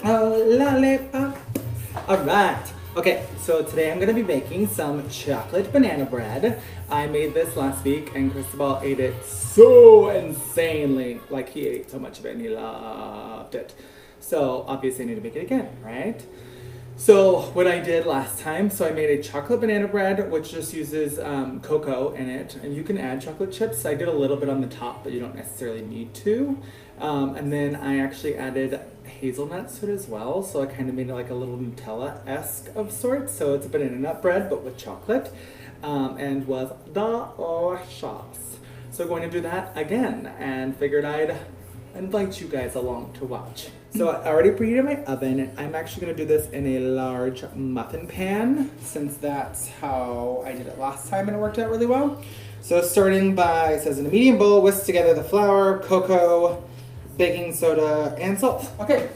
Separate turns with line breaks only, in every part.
Oh, lollipop. Alright. Okay, so today I'm gonna be making some chocolate banana bread. I made this last week and Cristobal ate it so insanely. Like he ate so much of it and he loved it. So obviously I need to make it again, right? So what I did last time, so I made a chocolate banana bread, which just uses cocoa in it, and you can add chocolate chips. I did a little bit on the top, but you don't necessarily need to. And then I actually added hazelnuts to it as well, so I kind of made it like a little Nutella-esque of sorts. So it's a banana nut bread, but with chocolate, and was delicious. So I'm going to do that again, and figured I'd invite you guys along to watch. So I already preheated my oven, and I'm actually gonna do this in a large muffin pan, since that's how I did it last time and it worked out really well. So starting by, it says in a medium bowl, whisk together the flour, cocoa, baking soda, and salt. Okay.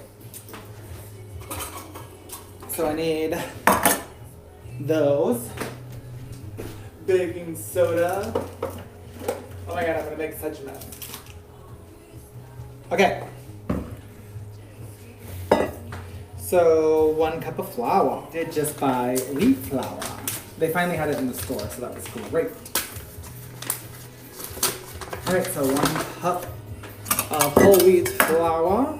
So I need those. Baking soda. Oh my god, I'm gonna make such a mess. Okay. So 1 cup of flour. Did just buy wheat flour. They finally had it in the store, so that was great. All right, so 1 cup of whole wheat flour.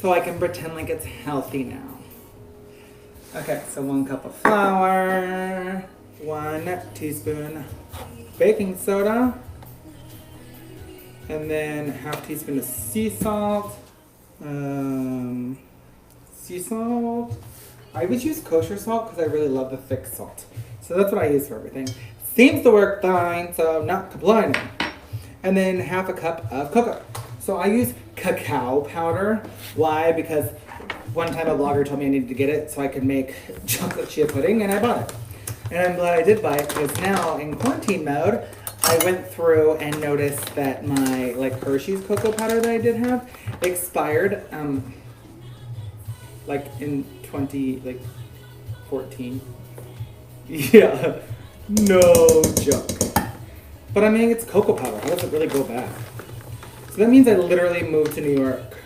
So I can pretend like it's healthy now. Okay, so 1 cup of flour, 1 teaspoon baking soda, and then ½ teaspoon of sea salt. Sea salt. I always use kosher salt because I really love the thick salt. So that's what I use for everything. Seems to work fine, so not complaining. And then ½ a cup of cocoa. So I use cacao powder. Why? Because one time a blogger told me I needed to get it so I could make chocolate chia pudding, and I bought it. And I'm glad I did buy it because now in quarantine mode, I went through and noticed that my Hershey's cocoa powder that I did have expired like in 2014. Yeah, no joke. But I mean, it's cocoa powder. How does it really go bad? So that means I literally moved to New York,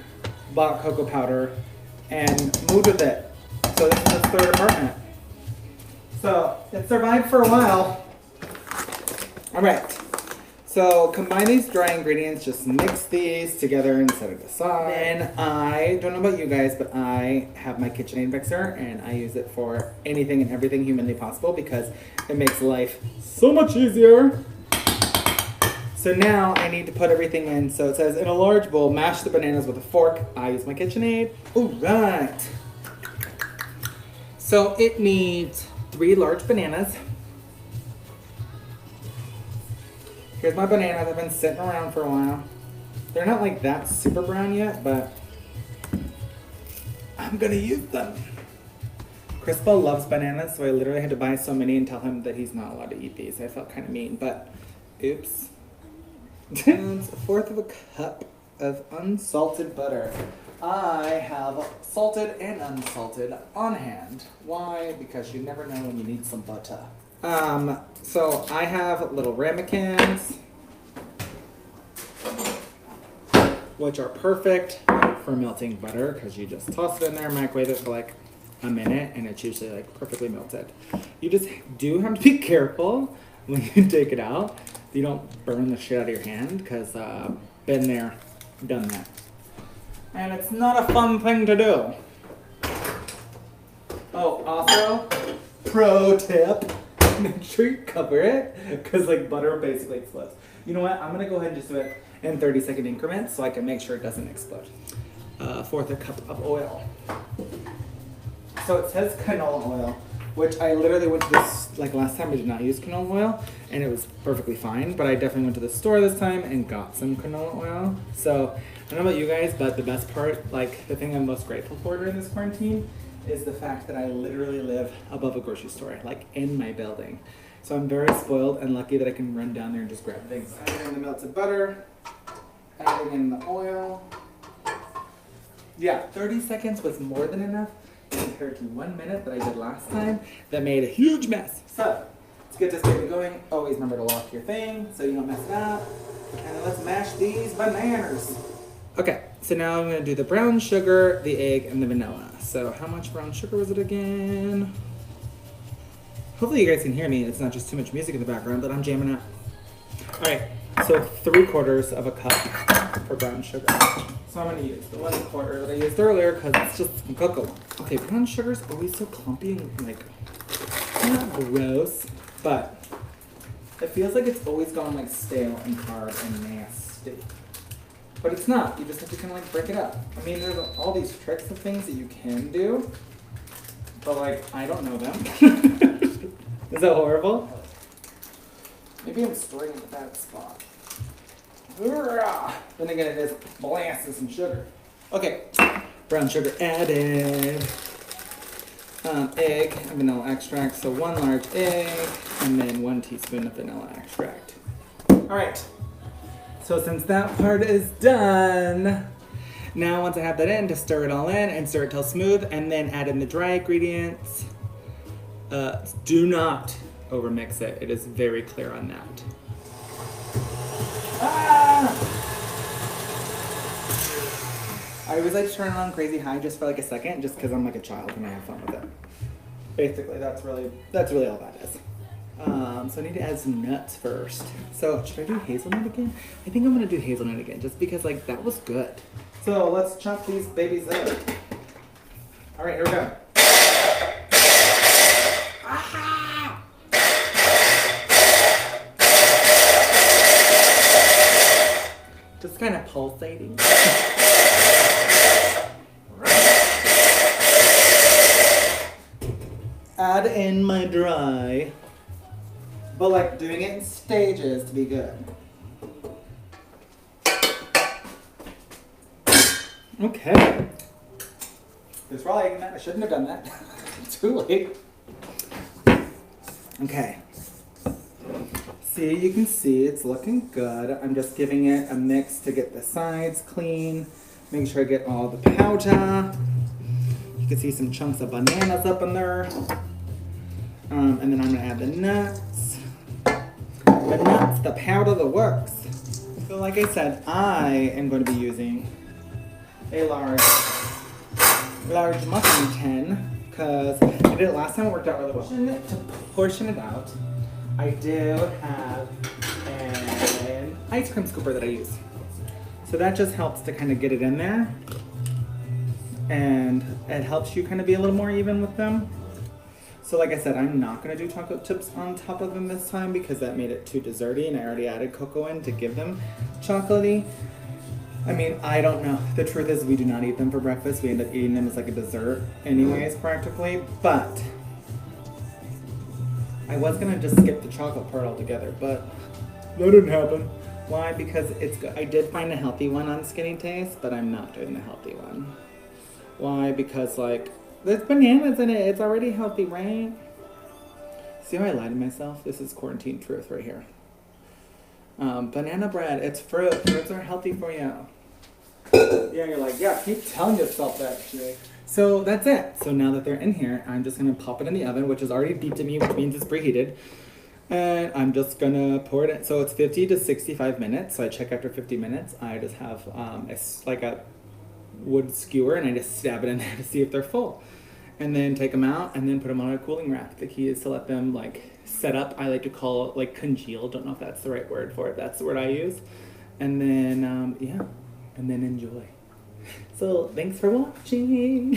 bought cocoa powder, and moved with it. So this is the 3rd apartment. So it survived for a while. All right, so combine these dry ingredients, just mix these together and set it aside. Then I don't know about you guys, but I have my KitchenAid mixer and I use it for anything and everything humanly possible because it makes life so much easier. So now I need to put everything in. So it says in a large bowl, mash the bananas with a fork. I use my KitchenAid. All right. So it needs 3 large bananas. Here's my bananas. I've been sitting around for a while. They're not like that super brown yet, but I'm gonna use them. Cristobal loves bananas, so I literally had to buy so many and tell him that he's not allowed to eat these. I felt kind of mean, but oops. And 1/4 of a cup of unsalted butter. I have salted and unsalted on hand. Why? Because you never know when you need some butter. So I have little ramekins, which are perfect for melting butter because you just toss it in there, microwave it for like a minute, and it's usually like perfectly melted. You just do have to be careful when you take it out. You don't burn the shit out of your hand because been there, done that. And it's not a fun thing to do. Oh, also, pro tip. Make sure you cover it because butter basically explodes. You know what? I'm gonna go ahead and just do it in 30-second increments so I can make sure it doesn't explode. 1/4 cup of oil. So it says canola oil, which I literally went to this, last time I did not use canola oil and it was perfectly fine, but I definitely went to the store this time and got some canola oil. So I don't know about you guys, but the best part, the thing I'm most grateful for during this quarantine is the fact that I literally live above a grocery store, in my building. So I'm very spoiled and lucky that I can run down there and just grab things. Adding in the melted butter, adding in the oil. Yeah, 30 seconds was more than enough compared to 1 minute that I did last time that made a huge mess. So get this baby going, always remember to lock your thing so you don't mess it up. And then let's mash these bananas. Okay, so now I'm gonna do the brown sugar, the egg, and the vanilla. So how much brown sugar was it again? Hopefully you guys can hear me. It's not just too much music in the background, but I'm jamming out. All right, so 3/4 of a cup for brown sugar. So I'm gonna use the 1/4 that I used earlier because it's just some cocoa. Okay, brown sugar is always so clumpy and like, not gross, but it feels like it's always gone like stale and hard and nasty. But it's not. You just have to kind of like break it up. I mean, there's all these tricks of things that you can do, but like, I don't know them. Is that horrible? Maybe I'm storing in the bad spot. Then again, it is molasses and sugar. Okay, brown sugar added. Egg and vanilla extract. So 1 large egg and then 1 teaspoon of vanilla extract. All right. So since that part is done, now once I have that in, to stir it all in and stir it till smooth, and then add in the dry ingredients. Do not overmix it. It is very clear on that. I always like to turn it on crazy high just for like a second, just because I'm like a child and I have fun with it. Basically, that's really all that is. So I need to add some nuts first. So should I do hazelnut again? I think I'm gonna do hazelnut again, just because like that was good. So let's chop these babies up. All right, here we go. Just kind of pulsating. Add in my dry, but like doing it in stages to be good. Okay. It's probably, I shouldn't have done that. Too late. Okay. See, you can see it's looking good. I'm just giving it a mix to get the sides clean. Make sure I get all the powder. You can see some chunks of bananas up in there. And then I'm gonna add the nuts. The nuts, the powder, the works. So like I said, I am going to be using a large muffin tin because I did it last time, it worked out really well. To portion it out, I do have an ice cream scooper that I use. So that just helps to kind of get it in there. And it helps you kind of be a little more even with them. So like I said, I'm not going to do chocolate chips on top of them this time because that made it too desserty and I already added cocoa in to give them chocolatey. I mean, I don't know. The truth is we do not eat them for breakfast. We end up eating them as like a dessert anyways, practically. But I was going to just skip the chocolate part altogether, but that didn't happen. Why? Because it's good. I did find a healthy one on Skinny Taste, but I'm not doing the healthy one. Why? Because like, there's bananas in it. It's already healthy, right? See how I lied to myself? This is quarantine truth right here. Banana bread, it's fruit. Fruits are healthy for you. Yeah, you're like, yeah, keep telling yourself that, Jake. So that's it. So now that they're in here, I'm just going to pop it in the oven, which is already beeped at me, which means it's preheated. And I'm just going to pour it in. So it's 50 to 65 minutes. So I check after 50 minutes. I just have like a wood skewer and I just stab it in there to see if they're full. And then take them out and then put them on a cooling rack. The key is to let them like set up. I like to call it like congeal. Don't know if that's the right word for it. That's the word I use. And then, yeah, and then enjoy. So thanks for watching.